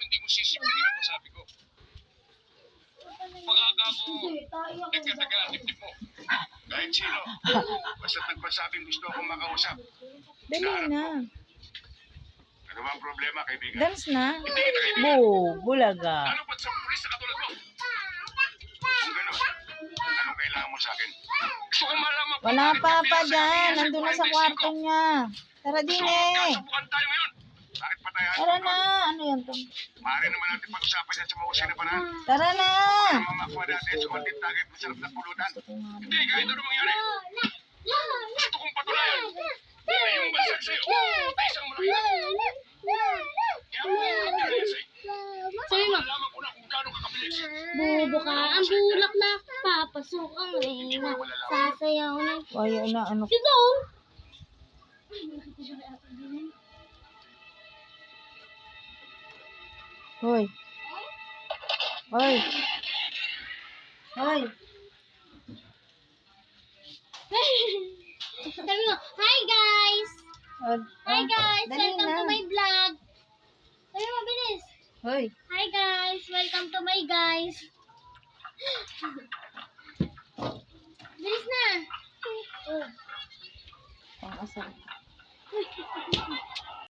hindi mo sisipunin ang masabi ko. Pag-aka ko, nagkataga-dip mo. Kahit sino, basta nagpasabing gusto akong makausap. Dali na. Ano ba ang problema, kaibigan? Dance na. Hindi kita kaibigan. Bulaga. Ano ba't sa pulis na katulad mo? Kung gano'n, anong kailangan mo sa akin? Gusto kong malaman kung Wala bakit pa ka pa pinasa dyan. sa Nandun na sa 45. kwarto niya. Tara Gusto din kong eh. magkasubukan tayo ngayon. Bakit pa tayo? Tara na. Ano yan to? Maaari naman natin pag-usapan yan sa mahusay na paraan. Tara na. Para mamakuha natin sa konting tagay at masarap na pulutan. Hindi, kahit ano mangyari. Gusto kong patunayan. May yung basag sa'yo. Ay isang malaki. Kaya mo yung kapilesay. Sabi mo, Malaman ko na kung gaano kakabilis. bubo ka. Ang bulak na papasok ang reyna. Sasayaw na. Ay, ano. Dito! Hoy. Hoy. Hoy. Sabi mo, hi guys! Hi guys! Dali Welcome to na. my vlog! Sabi mo, bilis! Hoy. Hi guys! Welcome to my guys! Bilis na! Oh. Pang-asar.